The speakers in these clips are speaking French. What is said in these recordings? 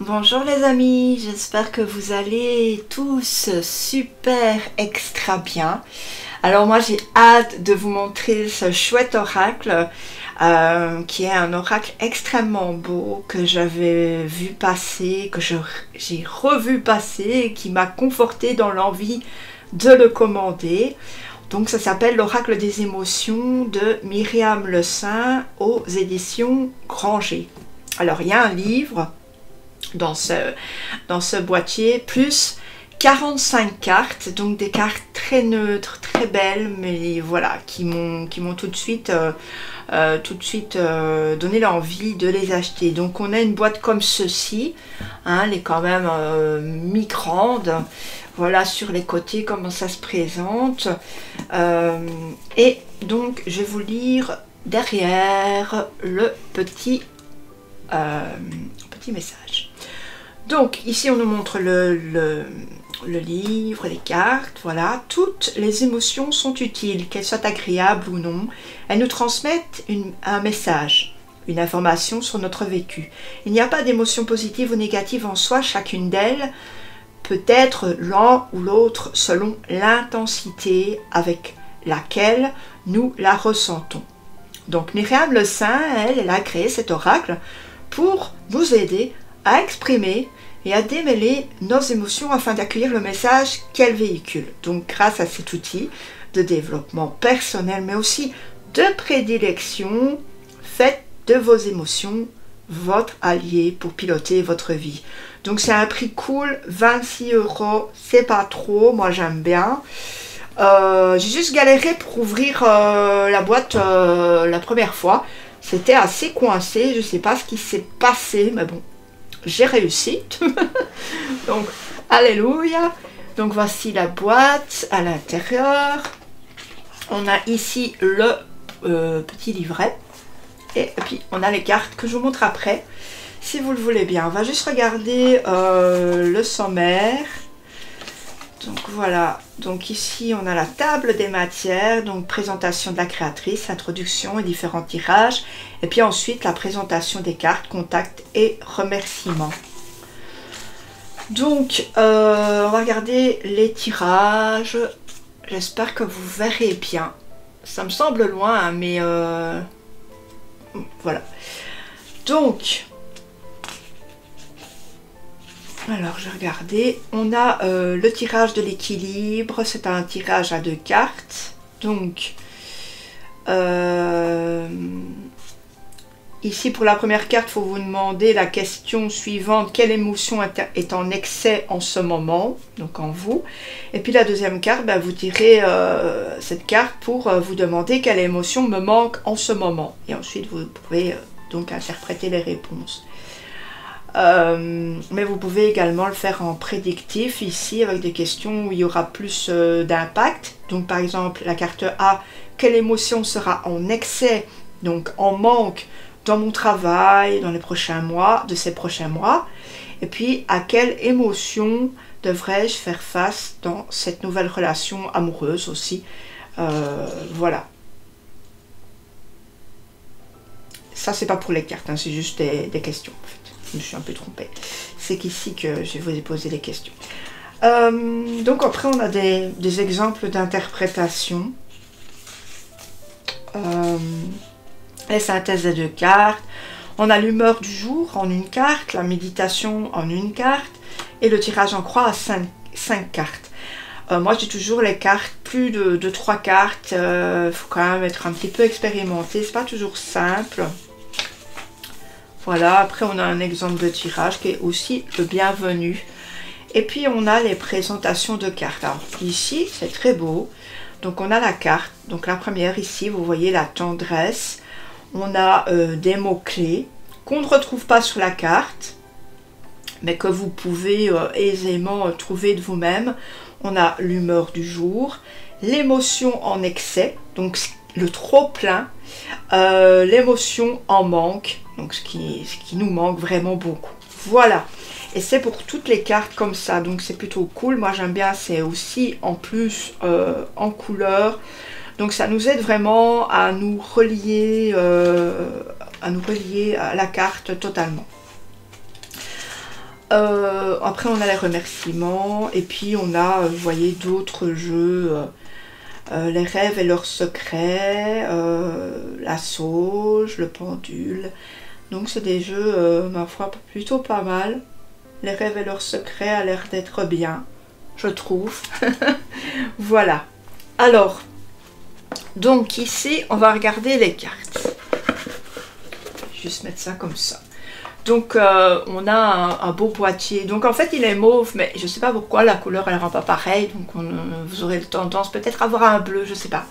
Bonjour les amis, j'espère que vous allez tous super extra bien. Alors moi j'ai hâte de vous montrer ce chouette oracle qui est un oracle extrêmement beau que j'avais vu passer, que j'ai revu passer et qui m'a conforté dans l'envie de le commander. Donc ça s'appelle l'oracle des émotions de Myriam Le Saint aux éditions Granger. Alors il y a un livre dans ce boîtier, plus 45 cartes, donc des cartes très neutres, très belles, mais voilà, qui m'ont tout de suite donné l'envie de les acheter. Donc on a une boîte comme ceci, hein, elle est quand même mi-grande, voilà sur les côtés comment ça se présente, et donc je vais vous lire derrière le petit message. Donc ici on nous montre le livre, les cartes, voilà. Toutes les émotions sont utiles, qu'elles soient agréables ou non. Elles nous transmettent un message, une information sur notre vécu. Il n'y a pas d'émotion positive ou négative en soi, chacune d'elles peut être l'un ou l'autre selon l'intensité avec laquelle nous la ressentons. Donc Myriam Le Saint, elle a créé cet oracle pour nous aider à exprimer et à démêler nos émotions afin d'accueillir le message qu'elle véhicule. Donc grâce à cet outil de développement personnel mais aussi de prédilection, faites de vos émotions votre allié pour piloter votre vie. Donc c'est un prix cool, 26 €, c'est pas trop, moi j'aime bien. J'ai juste galéré pour ouvrir la boîte la première fois. C'était assez coincé, je sais pas ce qui s'est passé, mais bon, j'ai réussi. Donc, alléluia. Donc voici la boîte à l'intérieur. On a ici le petit livret. Et puis, on a les cartes que je vous montre après, si vous le voulez bien. On va juste regarder le sommaire. Donc voilà, donc ici on a la table des matières, donc présentation de la créatrice, introduction et différents tirages, et puis ensuite la présentation des cartes, contacts et remerciements. Donc on va regarder les tirages, j'espère que vous verrez bien, ça me semble loin hein, mais voilà. Donc alors j'ai regardé, on a le tirage de l'équilibre, c'est un tirage à 2 cartes. Donc ici pour la première carte, il faut vous demander la question suivante, quelle émotion est en excès en ce moment, donc en vous. Et puis la deuxième carte, ben, vous tirez cette carte pour vous demander quelle émotion me manque en ce moment. Et ensuite vous pouvez donc interpréter les réponses. Mais vous pouvez également le faire en prédictif ici avec des questions où il y aura plus d'impact. Donc par exemple la carte A, quelle émotion sera en excès, donc en manque dans mon travail, dans les prochains mois, de ces prochains mois. Et puis à quelle émotion devrais-je faire face dans cette nouvelle relation amoureuse aussi. Voilà. Ça c'est pas pour les cartes, hein, c'est juste des questions en fait. Je me suis un peu trompée. C'est qu'ici que je vous ai posé les questions. Donc après on a des exemples d'interprétation. Les synthèses des 2 cartes. On a l'humeur du jour en une carte, la méditation en une carte et le tirage en croix à 5 cartes. Moi j'ai toujours les cartes, plus de 3 cartes. Faut quand même être un petit peu expérimenté, c'est pas toujours simple. Voilà, après on a un exemple de tirage qui est aussi le bienvenu. Et puis on a les présentations de cartes. Alors ici c'est très beau. Donc on a la carte. Donc la première ici, vous voyez la tendresse. On a des mots-clés qu'on ne retrouve pas sur la carte, mais que vous pouvez aisément trouver de vous-même. On a l'humeur du jour, l'émotion en excès, donc le trop plein, l'émotion en manque, donc ce qui nous manque vraiment beaucoup. Voilà, et c'est pour toutes les cartes comme ça, donc c'est plutôt cool. Moi j'aime bien, c'est aussi en plus en couleur, donc ça nous aide vraiment à nous relier à la carte totalement. Après on a les remerciements et puis on a, vous voyez, d'autres jeux, les rêves et leurs secrets, la sauge, le pendule. Donc c'est des jeux, ma foi, plutôt pas mal. Les rêves et leurs secrets a l'air d'être bien, je trouve. Voilà. Alors, donc ici, on va regarder les cartes. Je vais juste mettre ça comme ça. Donc, on a un beau boîtier. Donc, en fait, il est mauve, mais je ne sais pas pourquoi la couleur, elle ne rend pas pareil. Donc, vous aurez tendance peut-être à avoir un bleu, je ne sais pas.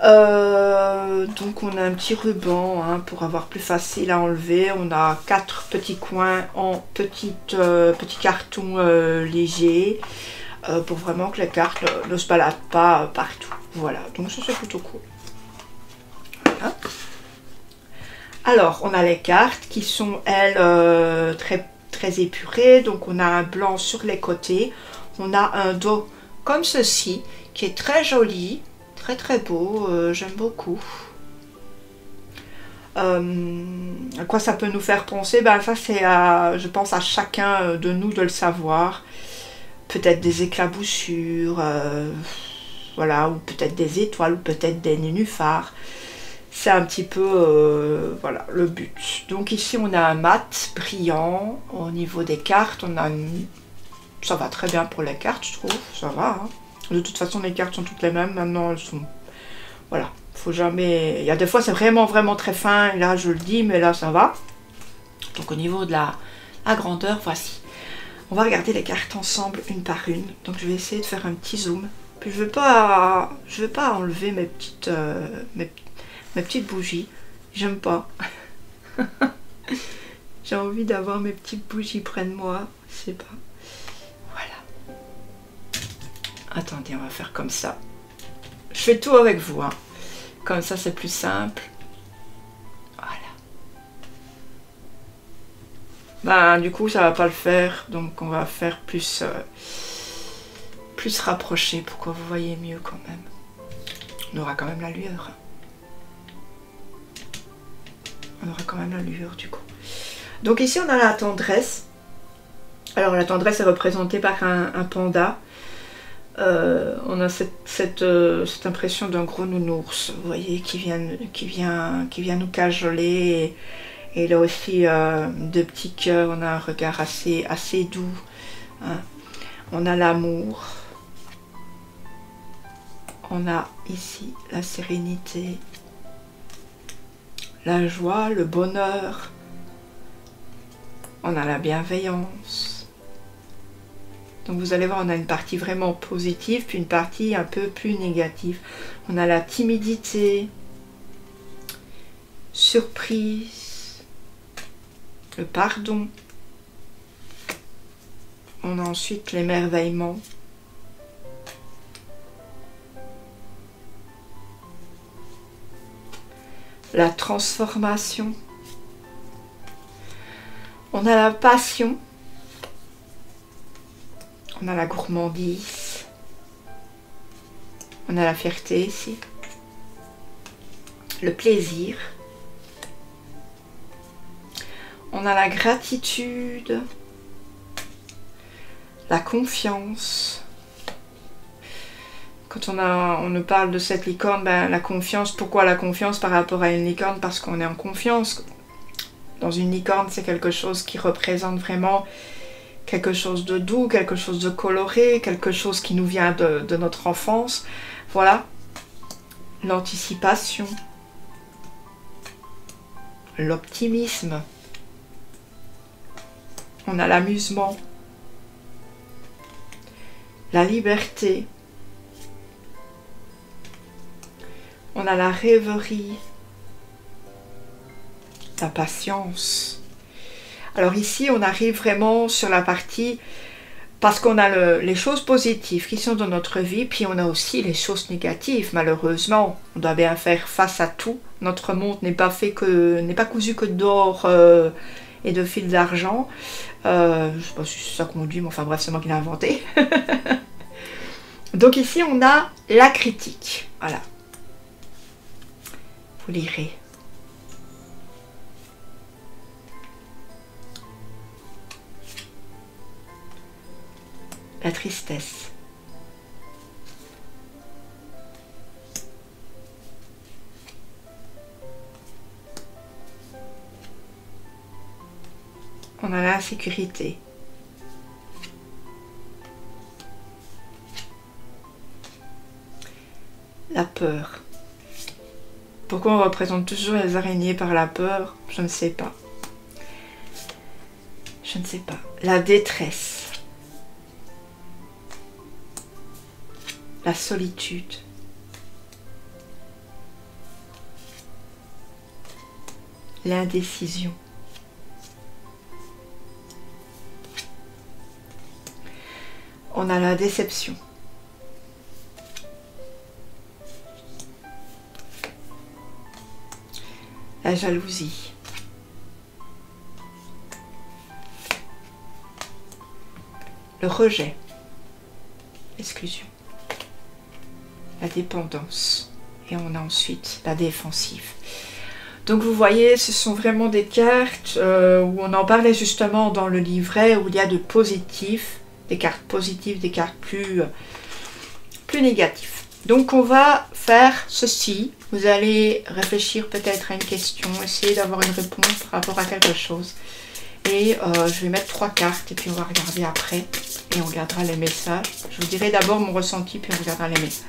Donc, on a un petit ruban hein, pour avoir plus facile à enlever. On a 4 petits coins en petits cartons légers. Pour vraiment que les cartes ne se baladent pas partout. Voilà, donc ça c'est plutôt cool. Voilà. Alors, on a les cartes qui sont, elles, très épurées. Donc, on a un blanc sur les côtés. On a un dos comme ceci, qui est très joli, très beau. J'aime beaucoup. À quoi ça peut nous faire penser? Ben, ça, c'est, je pense, à chacun de nous de le savoir. Peut-être des éclaboussures, voilà, ou peut-être des étoiles, ou peut-être des nénuphars. C'est un petit peu, voilà, le but. Donc ici, on a un mat brillant. Au niveau des cartes, on a une... Ça va très bien pour les cartes, je trouve. Ça va, hein. De toute façon, les cartes sont toutes les mêmes. Maintenant, elles sont... Voilà, faut jamais... Il y a des fois, c'est vraiment très fin. Et là, je le dis, mais là, ça va. Donc au niveau de la grandeur, voici. On va regarder les cartes ensemble une par une. Donc je vais essayer de faire un petit zoom. Puis je vais pas enlever mes petites bougies. J'aime pas. J'ai envie d'avoir mes petites bougies près de moi. Je sais pas. Voilà. Attendez, on va faire comme ça. Je fais tout avec vous. Hein. Comme ça, c'est plus simple. Ben, du coup, ça va pas le faire. Donc, on va faire plus rapproché pour que vous voyez mieux quand même. On aura quand même la lueur. On aura quand même la lueur du coup. Donc ici, on a la tendresse. Alors, la tendresse est représentée par un panda. On a cette impression d'un gros nounours, vous voyez, qui vient nous cajoler. Et là aussi, de petits cœurs, on a un regard assez doux. Hein. On a l'amour. On a ici la sérénité, la joie, le bonheur. On a la bienveillance. Donc vous allez voir, on a une partie vraiment positive, puis une partie un peu plus négative. On a la timidité, surprise, le pardon. On a ensuite l'émerveillement. La transformation. On a la passion. On a la gourmandise. On a la fierté ici. Le plaisir. On a la gratitude. La confiance. Quand on nous parle de cette licorne, ben, la confiance, pourquoi la confiance par rapport à une licorne? Parce qu'on est en confiance. Dans une licorne, c'est quelque chose qui représente vraiment quelque chose de doux, quelque chose de coloré, quelque chose qui nous vient de notre enfance. Voilà. L'anticipation. L'optimisme. On a l'amusement. La liberté. On a la rêverie. La patience. Alors ici, on arrive vraiment sur la partie, parce qu'on a les choses positives qui sont dans notre vie, puis on a aussi les choses négatives. Malheureusement, on doit bien faire face à tout. Notre monde n'est pas cousu que d'or et de fils d'argent. Je ne sais pas si c'est ça qu'on dit, mais enfin bref, c'est moi qui l'ai inventé. Donc ici, on a la critique. Voilà. Vous lirez. la tristesse. On a l'insécurité. La peur. Pourquoi on représente toujours les araignées par la peur? Je ne sais pas. Je ne sais pas. La détresse. La solitude. L'indécision. On a la déception. La jalousie. Le rejet. L'exclusion. La dépendance. Et on a ensuite la défensive. Donc vous voyez, ce sont vraiment des cartes où on en parlait justement dans le livret, où il y a de positifs, des cartes positives, des cartes plus négatives. Donc on va faire ceci. Vous allez réfléchir peut-être à une question, essayer d'avoir une réponse par rapport à quelque chose. Et je vais mettre 3 cartes et puis on va regarder après. Et on regardera les messages. Je vous dirai d'abord mon ressenti puis on regardera les messages.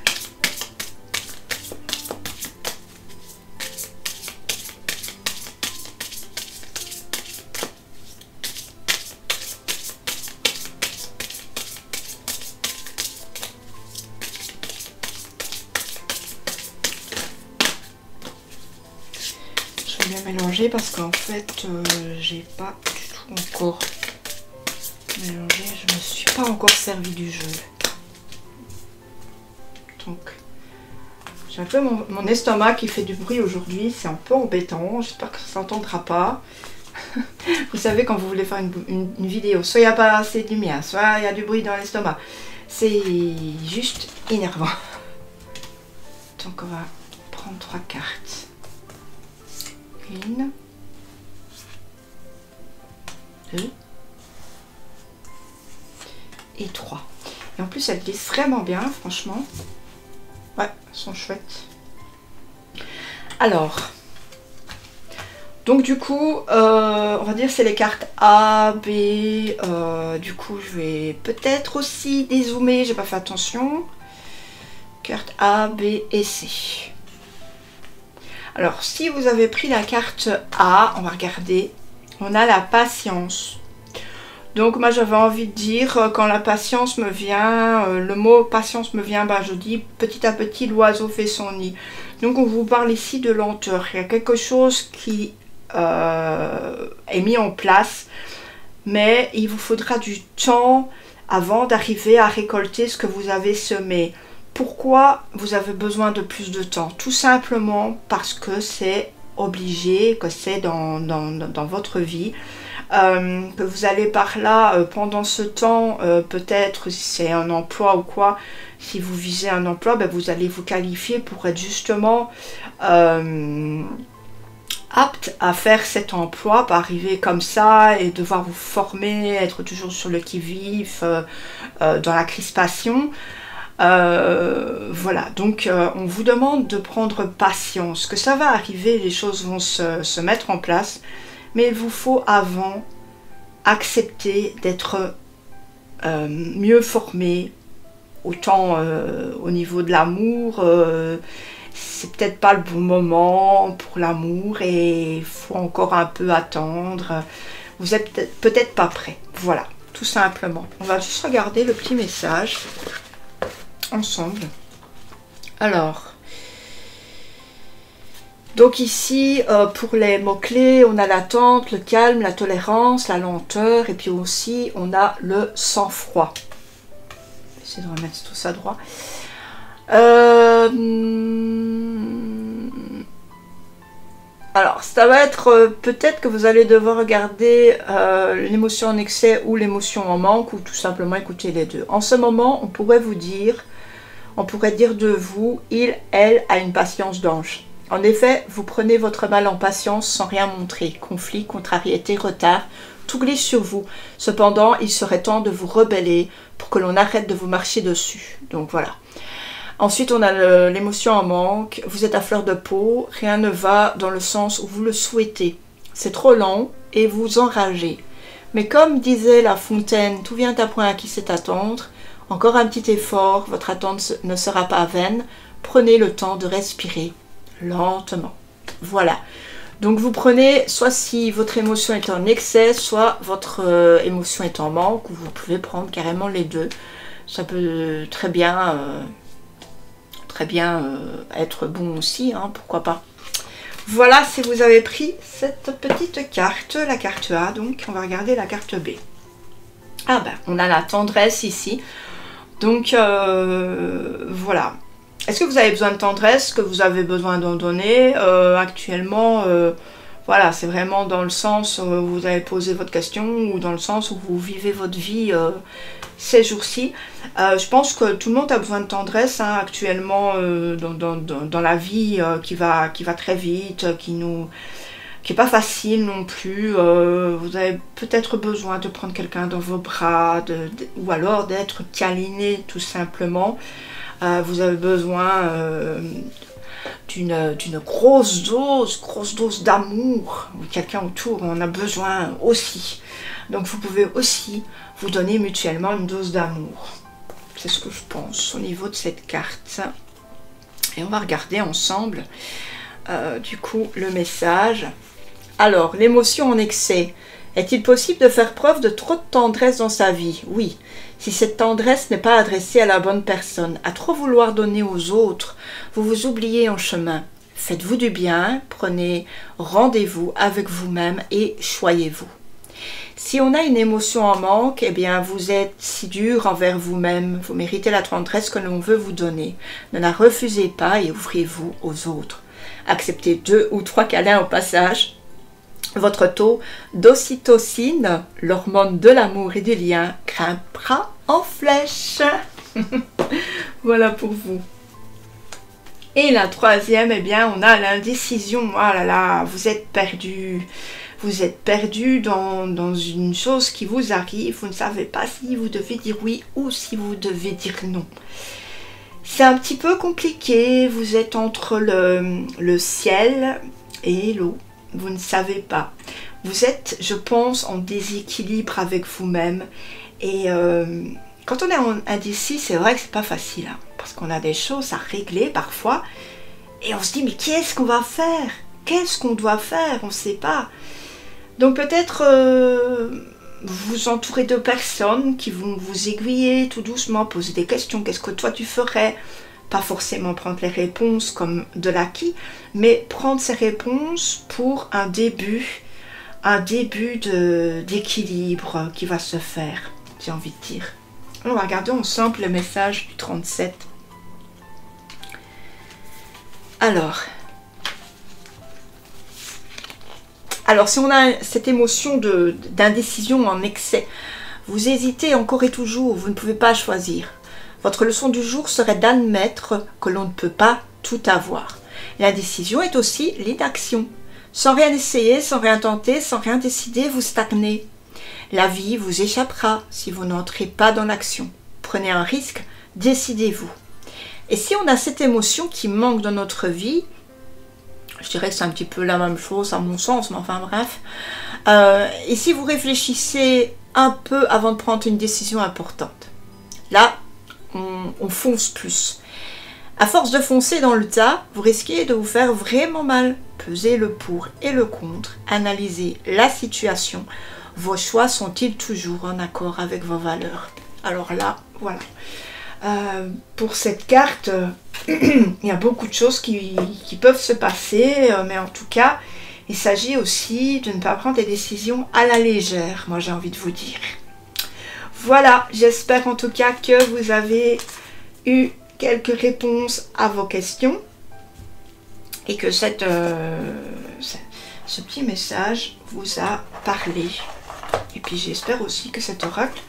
Je vais mélanger parce qu'en fait j'ai pas du tout encore mélangé, je me suis pas encore servi du jeu. Donc j'ai un peu mon estomac qui fait du bruit aujourd'hui, c'est un peu embêtant, j'espère que ça s'entendra pas. Vous savez, quand vous voulez faire une vidéo, soit il n'y a pas assez de lumière, soit il y a du bruit dans l'estomac, c'est juste énervant. Donc on va prendre 3 cartes. 1, 2 et 3. Et en plus, elles glissent vraiment bien, franchement. Ouais, elles sont chouettes. Alors, donc du coup, on va dire c'est les cartes A, B. Du coup, je vais peut-être aussi dézoomer, j'ai pas fait attention. Cartes A, B et C. Alors, si vous avez pris la carte A, on va regarder. On a la patience. Donc, moi, j'avais envie de dire, quand la patience me vient, le mot patience me vient, bah, je dis petit à petit, l'oiseau fait son nid. Donc, on vous parle ici de lenteur. Il y a quelque chose qui est mis en place, mais il vous faudra du temps avant d'arriver à récolter ce que vous avez semé. Pourquoi vous avez besoin de plus de temps? Tout simplement parce que c'est obligé, que c'est dans votre vie, que vous allez par là pendant ce temps, peut-être si c'est un emploi ou quoi, si vous visez un emploi, ben, vous allez vous qualifier pour être justement apte à faire cet emploi, pas arriver comme ça et devoir vous former, être toujours sur le qui-vive, dans la crispation. Voilà, donc on vous demande de prendre patience, que ça va arriver, les choses vont se mettre en place, mais il vous faut avant accepter d'être mieux formé, autant au niveau de l'amour, c'est peut-être pas le bon moment pour l'amour et il faut encore un peu attendre, vous êtes peut-être pas prêt, voilà, tout simplement. On va juste regarder le petit message ensemble. Alors, donc ici, pour les mots-clés, on a l'attente, le calme, la tolérance, la lenteur, et puis aussi, on a le sang-froid. Je vais essayer de remettre tout ça droit. Alors, ça va être peut-être que vous allez devoir regarder l'émotion en excès ou l'émotion en manque, ou tout simplement écouter les deux. En ce moment, on pourrait vous dire, on pourrait dire de vous, il, elle a une patience d'ange. En effet, vous prenez votre mal en patience sans rien montrer. Conflit, contrariété, retard, tout glisse sur vous. Cependant, il serait temps de vous rebeller pour que l'on arrête de vous marcher dessus. Donc voilà. Ensuite, on a l'émotion en manque. Vous êtes à fleur de peau. Rien ne va dans le sens où vous le souhaitez. C'est trop lent et vous enragez. Mais comme disait La Fontaine, tout vient à point à qui sait attendre. Encore un petit effort, votre attente ne sera pas vaine. Prenez le temps de respirer lentement. Voilà. Donc vous prenez, soit si votre émotion est en excès, soit votre émotion est en manque, ou vous pouvez prendre carrément les deux. Ça peut très bien être bon aussi, hein, pourquoi pas. Voilà, si vous avez pris cette petite carte, la carte A, donc on va regarder la carte B. Ah ben, on a la tendresse ici. Donc voilà. Est-ce que vous avez besoin de tendresse? Est-ce que vous avez besoin d'en donner? Actuellement, voilà, c'est vraiment dans le sens où vous avez posé votre question ou dans le sens où vous vivez votre vie ces jours-ci. Je pense que tout le monde a besoin de tendresse hein, actuellement dans la vie qui va très vite, qui est pas facile non plus. Vous avez peut-être besoin de prendre quelqu'un dans vos bras ou alors d'être câliné tout simplement. Vous avez besoin d'une grosse dose d'amour. Quelqu'un autour en a besoin aussi. Donc vous pouvez aussi vous donner mutuellement une dose d'amour. C'est ce que je pense au niveau de cette carte. Et on va regarder ensemble du coup le message. Alors, l'émotion en excès. Est-il possible de faire preuve de trop de tendresse dans sa vie? Oui. Si cette tendresse n'est pas adressée à la bonne personne, à trop vouloir donner aux autres, vous vous oubliez en chemin. Faites-vous du bien, prenez rendez-vous avec vous-même et choyez-vous. Si on a une émotion en manque, eh bien vous êtes si dur envers vous-même, vous méritez la tendresse que l'on veut vous donner. Ne la refusez pas et ouvrez-vous aux autres. Acceptez 2 ou 3 câlins au passage. Votre taux d'ocytocine, l'hormone de l'amour et du lien, grimpera en flèche. Voilà pour vous. Et la troisième, eh bien, on a l'indécision. Oh là là, vous êtes perdu. Vous êtes perdu dans une chose qui vous arrive. Vous ne savez pas si vous devez dire oui ou si vous devez dire non. C'est un petit peu compliqué. Vous êtes entre le ciel et l'eau. Vous ne savez pas. Vous êtes, je pense, en déséquilibre avec vous-même. Et quand on est indécis, c'est vrai que c'est pas facile. Hein, parce qu'on a des choses à régler parfois. Et on se dit, mais qu'est-ce qu'on va faire? Qu'est-ce qu'on doit faire? On ne sait pas. Donc peut-être vous entourez de personnes qui vont vous aiguiller tout doucement, poser des questions. Qu'est-ce que toi tu ferais? Pas forcément prendre les réponses comme de l'acquis, mais prendre ces réponses pour un début d'équilibre qui va se faire, j'ai envie de dire. On va regarder ensemble le message du 37. Alors si on a cette émotion d'indécision en excès, vous hésitez encore et toujours, vous ne pouvez pas choisir. Votre leçon du jour serait d'admettre que l'on ne peut pas tout avoir. L'indécision est aussi l'inaction. Sans rien essayer, sans rien tenter, sans rien décider, vous stagnez. La vie vous échappera si vous n'entrez pas dans l'action. Prenez un risque, décidez-vous. Et si on a cette émotion qui manque dans notre vie, je dirais que c'est un petit peu la même chose à mon sens, mais enfin bref. Et si vous réfléchissez un peu avant de prendre une décision importante, là, on fonce plus. À force de foncer dans le tas, vous risquez de vous faire vraiment mal. Pesez le pour et le contre, analysez la situation. Vos choix sont-ils toujours en accord avec vos valeurs? Alors là, voilà. Pour cette carte, il y a beaucoup de choses qui peuvent se passer, mais en tout cas, il s'agit aussi de ne pas prendre des décisions à la légère, moi j'ai envie de vous dire. Voilà, j'espère en tout cas que vous avez eu quelques réponses à vos questions et que ce petit message vous a parlé. Et puis j'espère aussi que cet oracle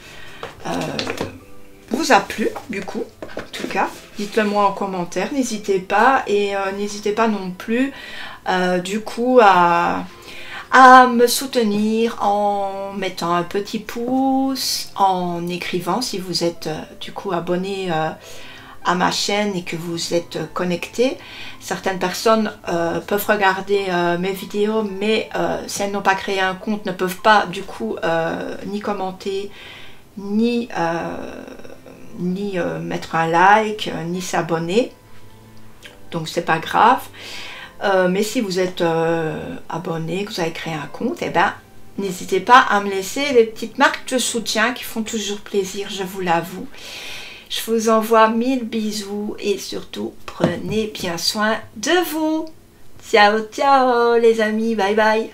vous a plu, du coup, en tout cas. Dites-le moi en commentaire, n'hésitez pas. Et n'hésitez pas non plus, du coup, à à me soutenir en mettant un petit pouce, en écrivant si vous êtes du coup abonné à ma chaîne et que vous êtes connecté. Certaines personnes peuvent regarder mes vidéos, mais si elles n'ont pas créé un compte, ne peuvent pas du coup ni commenter, ni mettre un like, ni s'abonner. Donc c'est pas grave. Mais si vous êtes abonné, que vous avez créé un compte, eh ben, n'hésitez pas à me laisser les petites marques de soutien qui font toujours plaisir, je vous l'avoue. Je vous envoie 1000 bisous et surtout, prenez bien soin de vous. Ciao, ciao les amis, bye bye.